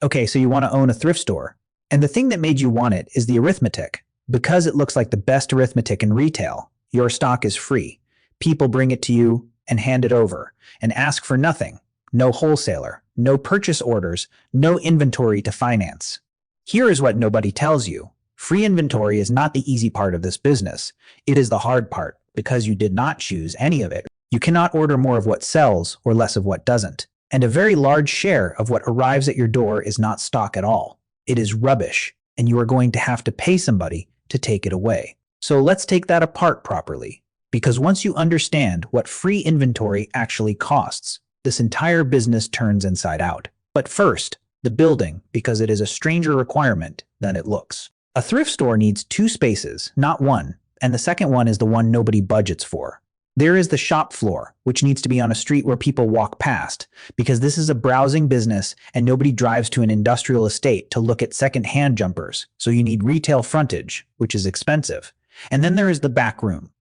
Okay, so you want to own a thrift store. And the thing that made you want it is the arithmetic. Because it looks like the best arithmetic in retail, your stock is free. People bring it to you and hand it over and ask for nothing. No wholesaler, no purchase orders, no inventory to finance. Here is what nobody tells you. Free inventory is not the easy part of this business. It is the hard part because you did not choose any of it. You cannot order more of what sells or less of what doesn't. And a very large share of what arrives at your door is not stock at all. It is rubbish, and you are going to have to pay somebody to take it away. So let's take that apart properly. Because once you understand what free inventory actually costs, this entire business turns inside out. But first, the building, because it is a stranger requirement than it looks. A thrift store needs two spaces, not one, and the second one is the one nobody budgets for. There is the shop floor, which needs to be on a street where people walk past, because this is a browsing business and nobody drives to an industrial estate to look at second-hand jumpers, so you need retail frontage, which is expensive. And then there is the back room.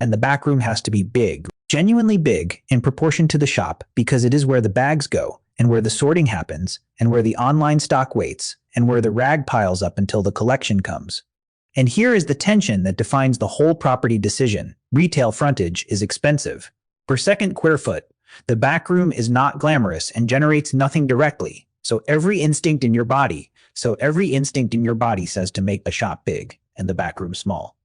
And the back room has to be big, genuinely big in proportion to the shop, because it is where the bags go, and where the sorting happens, and where the online stock waits, and where the rag piles up until the collection comes. And here is the tension that defines the whole property decision. Retail frontage is expensive. Per second square foot, the back room is not glamorous and generates nothing directly. So every instinct in your body says to make the shop big and the back room small.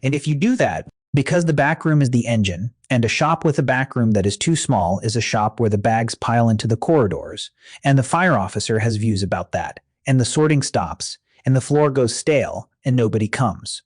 And if you do that, because the back room is the engine, and a shop with a back room that is too small is a shop where the bags pile into the corridors, and the fire officer has views about that, and the sorting stops, and the floor goes stale, and nobody comes.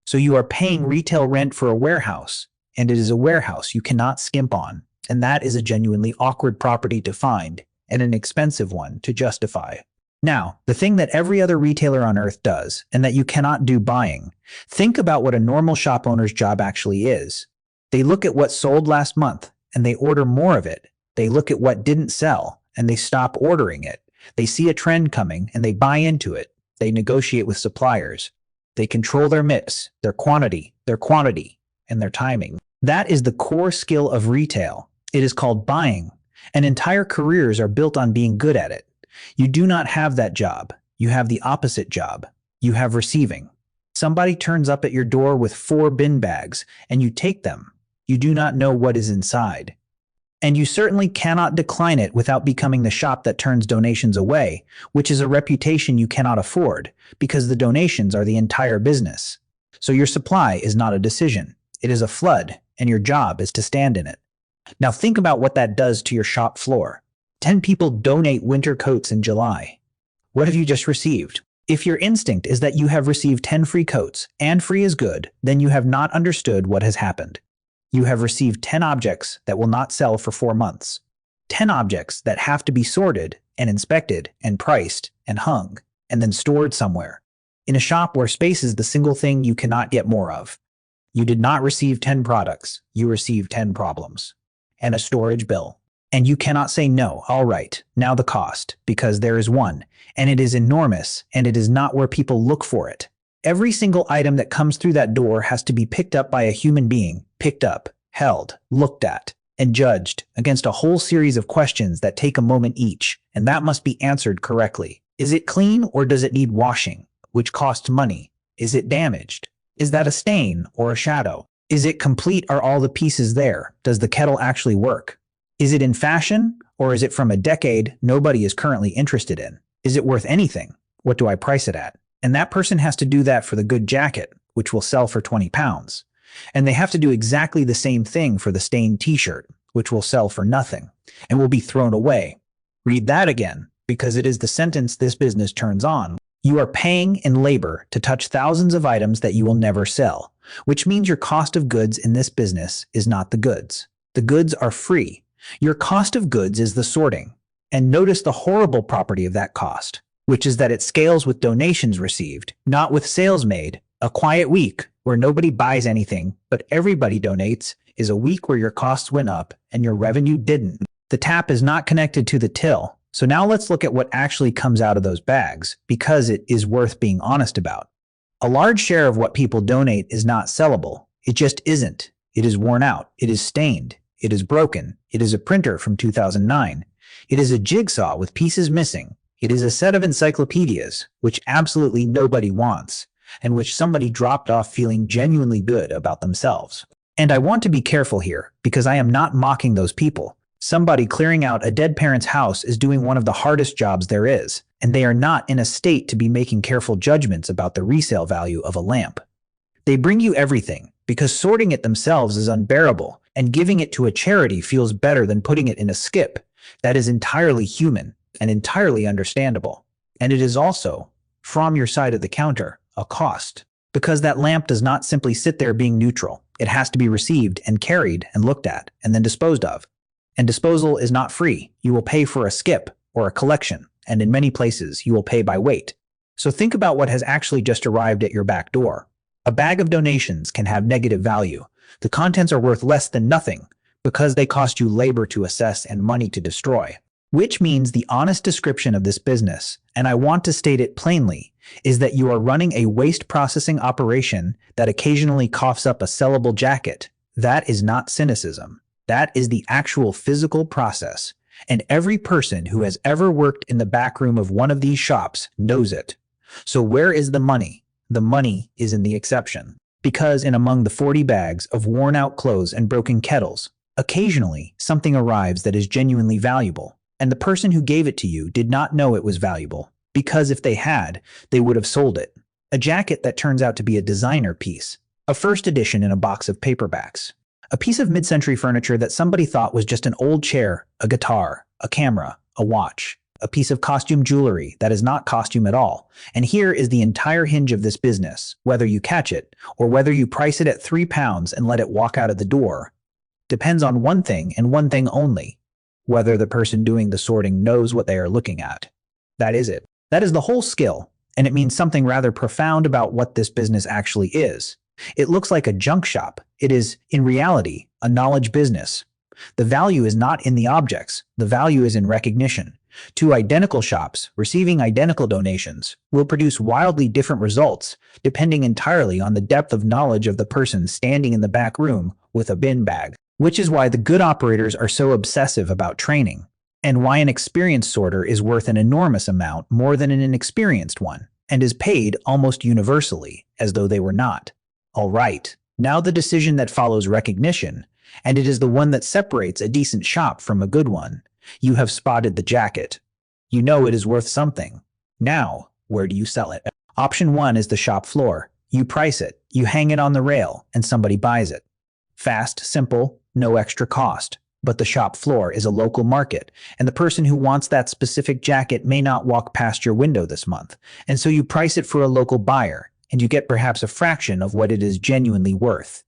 So you are paying retail rent for a warehouse, and it is a warehouse you cannot skimp on, and that is a genuinely awkward property to find, and an expensive one to justify. Now, the thing that every other retailer on earth does, and that you cannot do buying, think about what a normal shop owner's job actually is. They look at what sold last month, and they order more of it. They look at what didn't sell, and they stop ordering it. They see a trend coming, and they buy into it. They negotiate with suppliers. They control their mix, their quantity, and their timing. That is the core skill of retail. It is called buying, and entire careers are built on being good at it. You do not have that job. You have the opposite job. You have receiving. Somebody turns up at your door with 4 bin bags, and you take them. You do not know what is inside. And you certainly cannot decline it without becoming the shop that turns donations away, which is a reputation you cannot afford, because the donations are the entire business. So your supply is not a decision. It is a flood, and your job is to stand in it. Now think about what that does to your shop floor. 10 people donate winter coats in July. What have you just received? If your instinct is that you have received 10 free coats, and free is good, then you have not understood what has happened. You have received 10 objects that will not sell for 4 months. 10 objects that have to be sorted and inspected and priced and hung and then stored somewhere. In a shop where space is the single thing you cannot get more of. You did not receive 10 products. You received 10 problems. And a storage bill. And you cannot say no, all right, now the cost, because there is one, and it is enormous, and it is not where people look for it. Every single item that comes through that door has to be picked up by a human being, picked up, held, looked at, and judged against a whole series of questions that take a moment each, and that must be answered correctly. Is it clean or does it need washing, which costs money? Is it damaged? Is that a stain or a shadow? Is it complete? Are all the pieces there? Does the kettle actually work? Is it in fashion, or is it from a decade nobody is currently interested in? Is it worth anything? What do I price it at? And that person has to do that for the good jacket, which will sell for 20 pounds. And they have to do exactly the same thing for the stained t-shirt, which will sell for nothing, and will be thrown away. Read that again, because it is the sentence this business turns on. You are paying in labor to touch thousands of items that you will never sell, which means your cost of goods in this business is not the goods. The goods are free. Your cost of goods is the sorting. And notice the horrible property of that cost, which is that it scales with donations received, not with sales made. A quiet week where nobody buys anything, but everybody donates, is a week where your costs went up and your revenue didn't. The tap is not connected to the till. So now let's look at what actually comes out of those bags, because it is worth being honest about. A large share of what people donate is not sellable. It just isn't. It is worn out. It is stained. It is broken. It is a printer from 2009. It is a jigsaw with pieces missing. It is a set of encyclopedias, which absolutely nobody wants, and which somebody dropped off feeling genuinely good about themselves. And I want to be careful here, because I am not mocking those people. Somebody clearing out a dead parent's house is doing one of the hardest jobs there is, and they are not in a state to be making careful judgments about the resale value of a lamp. They bring you everything, because sorting it themselves is unbearable, and giving it to a charity feels better than putting it in a skip. That is entirely human and entirely understandable. And it is also, from your side of the counter, a cost. Because that lamp does not simply sit there being neutral. It has to be received and carried and looked at and then disposed of. And disposal is not free. You will pay for a skip or a collection, and in many places you will pay by weight. So think about what has actually just arrived at your back door. A bag of donations can have negative value. The contents are worth less than nothing because they cost you labor to assess and money to destroy. Which means the honest description of this business, and I want to state it plainly, is that you are running a waste processing operation that occasionally coughs up a sellable jacket. That is not cynicism. That is the actual physical process. And every person who has ever worked in the back room of one of these shops knows it. So where is the money? The money is in the exception. Because in among the 40 bags of worn-out clothes and broken kettles, occasionally something arrives that is genuinely valuable. And the person who gave it to you did not know it was valuable, because if they had, they would have sold it. A jacket that turns out to be a designer piece, a first edition in a box of paperbacks, a piece of mid-century furniture that somebody thought was just an old chair, a guitar, a camera, a watch, a piece of costume jewelry that is not costume at all. And here is the entire hinge of this business, whether you catch it or whether you price it at £3 and let it walk out of the door, depends on one thing and one thing only: whether the person doing the sorting knows what they are looking at. That is it. That is the whole skill, and it means something rather profound about what this business actually is. It looks like a junk shop. It is, in reality, a knowledge business. The value is not in the objects. The value is in recognition. Two identical shops receiving identical donations will produce wildly different results, depending entirely on the depth of knowledge of the person standing in the back room with a bin bag. Which is why the good operators are so obsessive about training, and why an experienced sorter is worth an enormous amount more than an inexperienced one, and is paid almost universally, as though they were not. All right, now the decision that follows recognition, and it is the one that separates a decent shop from a good one. You have spotted the jacket. You know it is worth something. Now, where do you sell it? Option 1 is the shop floor. You price it, you hang it on the rail, and somebody buys it. Fast, simple, no extra cost. But the shop floor is a local market, and the person who wants that specific jacket may not walk past your window this month, and so you price it for a local buyer, and you get perhaps a fraction of what it is genuinely worth.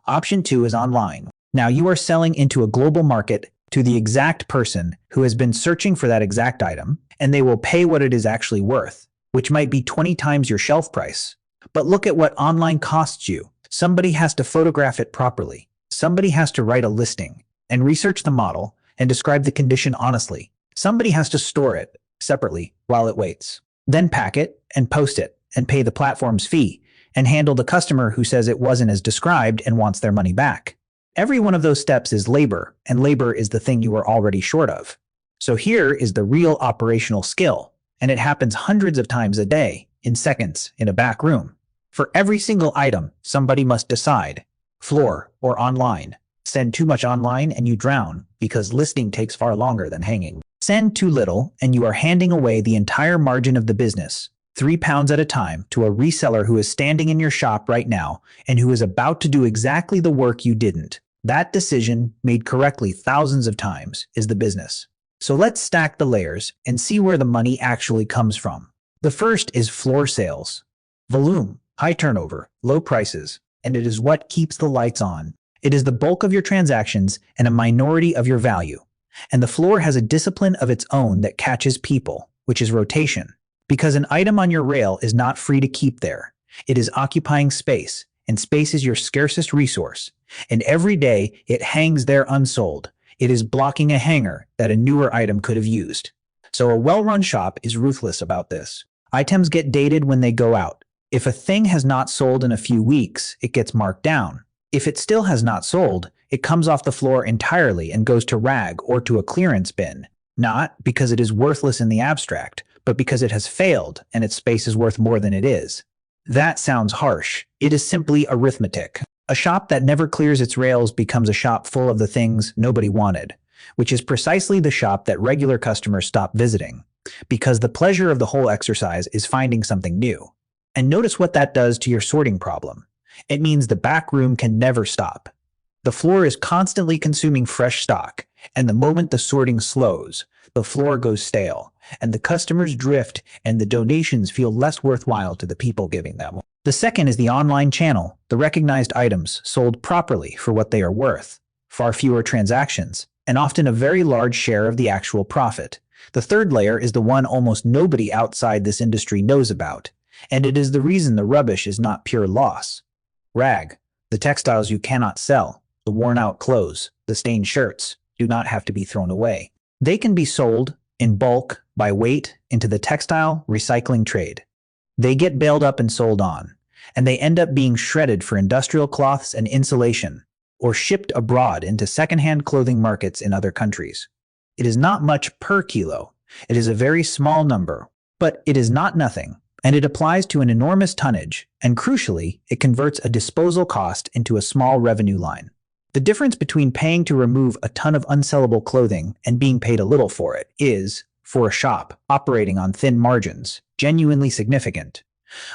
Option 2 is online. Now you are selling into a global market to the exact person who has been searching for that exact item, and they will pay what it is actually worth, which might be 20 times your shelf price. But look at what online costs you. Somebody has to photograph it properly. Somebody has to write a listing and research the model and describe the condition honestly. Somebody has to store it separately while it waits, then pack it and post it and pay the platform's fee and handle the customer who says it wasn't as described and wants their money back. Every one of those steps is labor, and labor is the thing you are already short of. So here is the real operational skill, and it happens hundreds of times a day, in seconds, in a back room. For every single item, somebody must decide: floor or online. Send too much online and you drown, because listing takes far longer than hanging. Send too little and you are handing away the entire margin of the business, £3 at a time, to a reseller who is standing in your shop right now and who is about to do exactly the work you didn't. That decision, made correctly thousands of times, is the business. So let's stack the layers and see where the money actually comes from. The first is floor sales. Volume, high turnover, low prices, and it is what keeps the lights on. It is the bulk of your transactions and a minority of your value. And the floor has a discipline of its own that catches people, which is rotation. Because an item on your rail is not free to keep there. It is occupying space, and space is your scarcest resource. And every day it hangs there unsold. It is blocking a hanger that a newer item could have used. So a well-run shop is ruthless about this. Items get dated when they go out. If a thing has not sold in a few weeks, it gets marked down. If it still has not sold, it comes off the floor entirely and goes to rag or to a clearance bin. Not because it is worthless in the abstract, but because it has failed and its space is worth more than it is. That sounds harsh. It is simply arithmetic. A shop that never clears its rails becomes a shop full of the things nobody wanted, which is precisely the shop that regular customers stop visiting, because the pleasure of the whole exercise is finding something new. And notice what that does to your sorting problem. It means the back room can never stop. The floor is constantly consuming fresh stock, and the moment the sorting slows, the floor goes stale, and the customers drift, and the donations feel less worthwhile to the people giving them. The second is the online channel, the recognized items sold properly for what they are worth, far fewer transactions, and often a very large share of the actual profit. The third layer is the one almost nobody outside this industry knows about, and it is the reason the rubbish is not pure loss. Rag, the textiles you cannot sell, the worn-out clothes, the stained shirts, do not have to be thrown away. They can be sold in bulk by weight into the textile recycling trade. They get baled up and sold on, and they end up being shredded for industrial cloths and insulation, or shipped abroad into second-hand clothing markets in other countries. It is not much per kilo. It is a very small number, but it is not nothing, and it applies to an enormous tonnage, and crucially, it converts a disposal cost into a small revenue line. The difference between paying to remove a ton of unsellable clothing and being paid a little for it is, for a shop operating on thin margins, genuinely significant,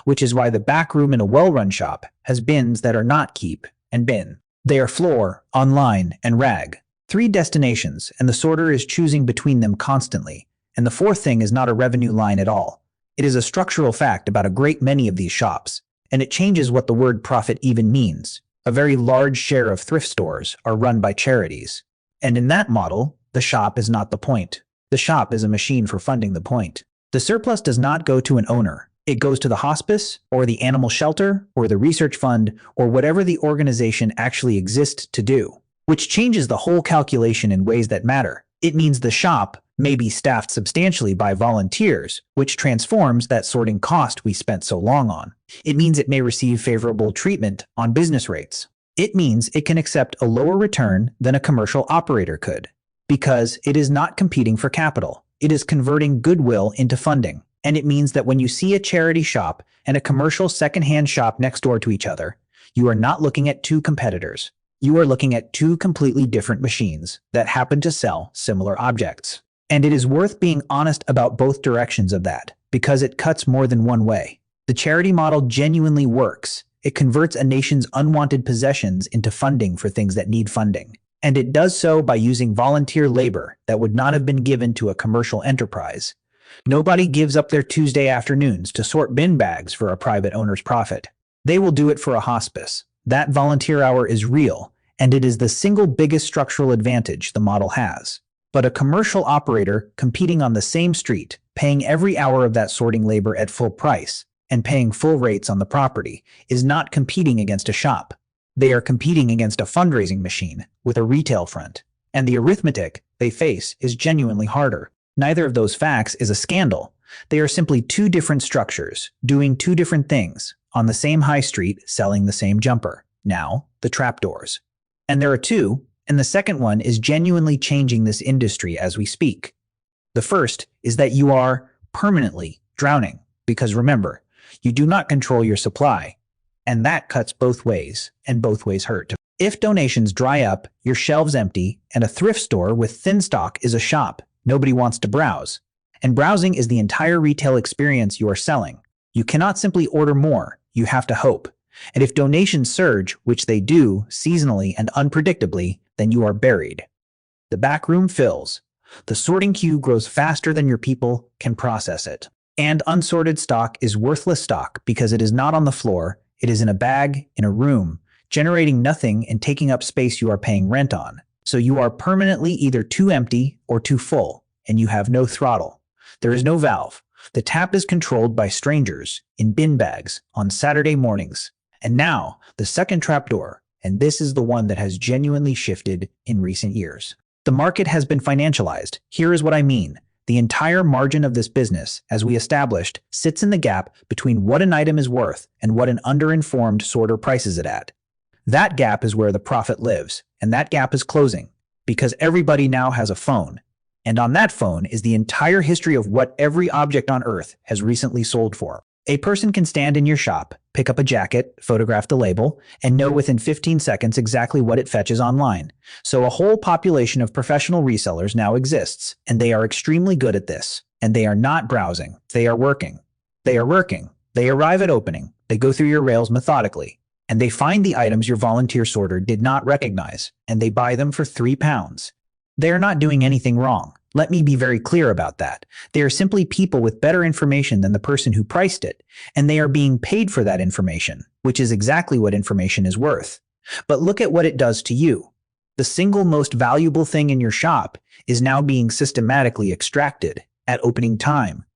which is why the back room in a well-run shop has bins that are not keep and bin. They are floor, online, and rag. 3 destinations, and the sorter is choosing between them constantly, and the fourth thing is not a revenue line at all. It is a structural fact about a great many of these shops, and it changes what the word profit even means. A very large share of thrift stores are run by charities. And in that model, the shop is not the point. The shop is a machine for funding the point. The surplus does not go to an owner. It goes to the hospice, or the animal shelter, or the research fund, or whatever the organization actually exists to do, which changes the whole calculation in ways that matter. It means the shop may be staffed substantially by volunteers, which transforms that sorting cost we spent so long on. It means it may receive favorable treatment on business rates. It means it can accept a lower return than a commercial operator could, because it is not competing for capital. It is converting goodwill into funding. And it means that when you see a charity shop and a commercial secondhand shop next door to each other, you are not looking at 2 competitors. You are looking at 2 completely different machines that happen to sell similar objects. And it is worth being honest about both directions of that, because it cuts more than one way. The charity model genuinely works. It converts a nation's unwanted possessions into funding for things that need funding. And it does so by using volunteer labor that would not have been given to a commercial enterprise. Nobody gives up their Tuesday afternoons to sort bin bags for a private owner's profit. They will do it for a hospice. That volunteer hour is real, and it is the single biggest structural advantage the model has. But a commercial operator competing on the same street, paying every hour of that sorting labor at full price, and paying full rates on the property, is not competing against a shop. They are competing against a fundraising machine with a retail front. And the arithmetic they face is genuinely harder. Neither of those facts is a scandal. They are simply 2 different structures, doing 2 different things, on the same high street selling the same jumper. Now, the trapdoors. And there are 2, and the second one is genuinely changing this industry as we speak. The first is that you are permanently drowning, because remember, you do not control your supply, and that cuts both ways, and both ways hurt. If donations dry up, your shelves empty, and a thrift store with thin stock is a shop nobody wants to browse. And browsing is the entire retail experience you are selling. You cannot simply order more, you have to hope. And if donations surge, which they do, seasonally and unpredictably, then you are buried. The back room fills. The sorting queue grows faster than your people can process it. And unsorted stock is worthless stock because it is not on the floor, it is in a bag, in a room, generating nothing and taking up space you are paying rent on. So you are permanently either too empty or too full, and you have no throttle. There is no valve. The tap is controlled by strangers in bin bags on Saturday mornings. And now, the second trapdoor, and this is the one that has genuinely shifted in recent years. The market has been financialized. Here is what I mean. The entire margin of this business, as we established, sits in the gap between what an item is worth and what an underinformed sorter prices it at. That gap is where the profit lives, and that gap is closing, because everybody now has a phone. And on that phone is the entire history of what every object on Earth has recently sold for. A person can stand in your shop, pick up a jacket, photograph the label, and know within 15 seconds exactly what it fetches online. So a whole population of professional resellers now exists, and they are extremely good at this. And they are not browsing, they are working. They are working. They arrive at opening, they go through your rails methodically, and they find the items your volunteer sorter did not recognize, and they buy them for £3. They are not doing anything wrong. Let me be very clear about that. They are simply people with better information than the person who priced it, and they are being paid for that information, which is exactly what information is worth. But look at what it does to you. The single most valuable thing in your shop is now being systematically extracted at opening time.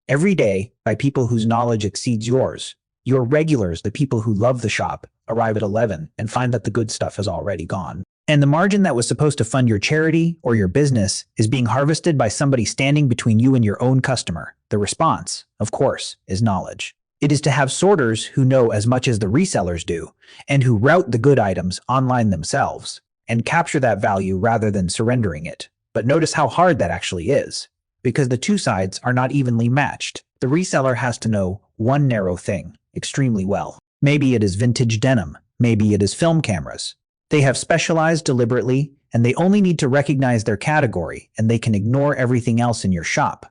Every day, by people whose knowledge exceeds yours. Your regulars, the people who love the shop, arrive at 11 and find that the good stuff has already gone. And the margin that was supposed to fund your charity or your business is being harvested by somebody standing between you and your own customer. The response, of course, is knowledge. It is to have sorters who know as much as the resellers do, and who route the good items online themselves, and capture that value rather than surrendering it. But notice how hard that actually is, because the two sides are not evenly matched. The reseller has to know one narrow thing extremely well. Maybe it is vintage denim, maybe it is film cameras. They have specialized deliberately, and they only need to recognize their category, and they can ignore everything else in your shop.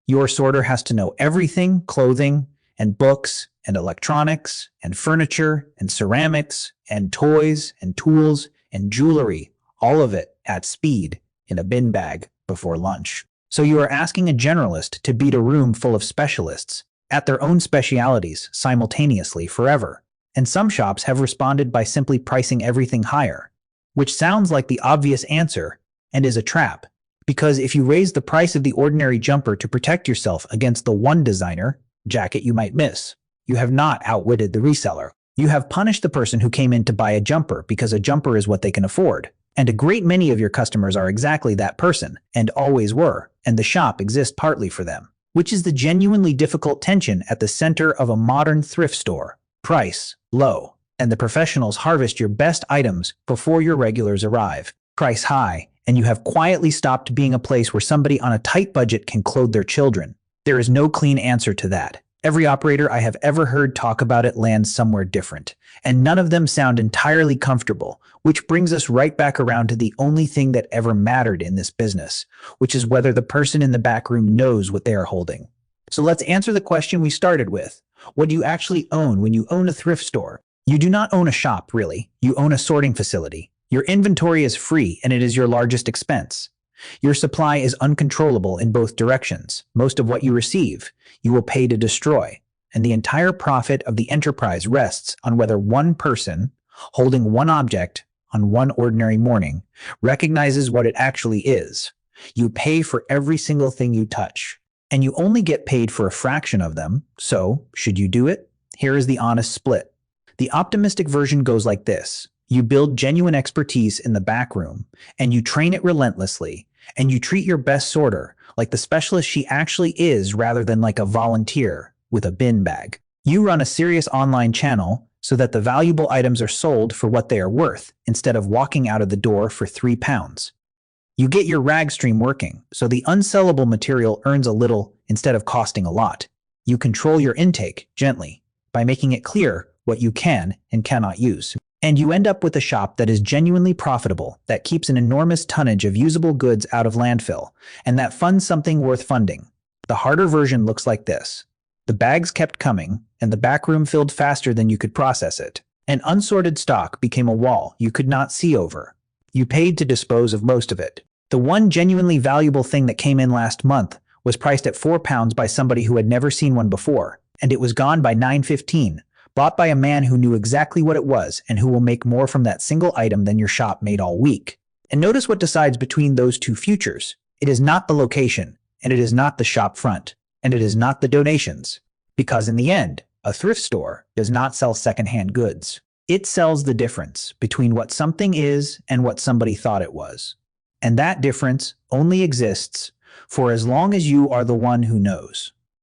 Your sorter has to know everything: clothing, and books, and electronics, and furniture, and ceramics, and toys, and tools, and jewelry, all of it at speed in a bin bag before lunch. So you are asking a generalist to beat a room full of specialists at their own specialities simultaneously forever. And some shops have responded by simply pricing everything higher, which sounds like the obvious answer and is a trap. Because if you raise the price of the ordinary jumper to protect yourself against the one designer jacket you might miss, you have not outwitted the reseller. You have punished the person who came in to buy a jumper because a jumper is what they can afford. And a great many of your customers are exactly that person, and always were, and the shop exists partly for them, which is the genuinely difficult tension at the center of a modern thrift store. Price low, and the professionals harvest your best items before your regulars arrive. Price high, and you have quietly stopped being a place where somebody on a tight budget can clothe their children. There is no clean answer to that. Every operator I have ever heard talk about it lands somewhere different, and none of them sound entirely comfortable, which brings us right back around to the only thing that ever mattered in this business, which is whether the person in the back room knows what they are holding. So let's answer the question we started with. What do you actually own when you own a thrift store? You do not own a shop, really. You own a sorting facility. Your inventory is free, and it is your largest expense. Your supply is uncontrollable in both directions. Most of what you receive, you will pay to destroy. And the entire profit of the enterprise rests on whether one person, holding one object on one ordinary morning, recognizes what it actually is. You pay for every single thing you touch. And you only get paid for a fraction of them, so should you do it? Here is the honest split. The optimistic version goes like this. You build genuine expertise in the back room, and you train it relentlessly, and you treat your best sorter like the specialist she actually is rather than like a volunteer with a bin bag. You run a serious online channel so that the valuable items are sold for what they are worth instead of walking out of the door for £3. You get your rag stream working, so the unsellable material earns a little instead of costing a lot. You control your intake gently by making it clear what you can and cannot use. And you end up with a shop that is genuinely profitable, that keeps an enormous tonnage of usable goods out of landfill, and that funds something worth funding. The harder version looks like this. The bags kept coming, and the back room filled faster than you could process it. And unsorted stock became a wall you could not see over. You paid to dispose of most of it. The one genuinely valuable thing that came in last month was priced at £4 by somebody who had never seen one before, and it was gone by 9:15, bought by a man who knew exactly what it was and who will make more from that single item than your shop made all week. And notice what decides between those two futures. It is not the location, and it is not the shop front, and it is not the donations. Because in the end, a thrift store does not sell secondhand goods. It sells the difference between what something is and what somebody thought it was. And that difference only exists for as long as you are the one who knows.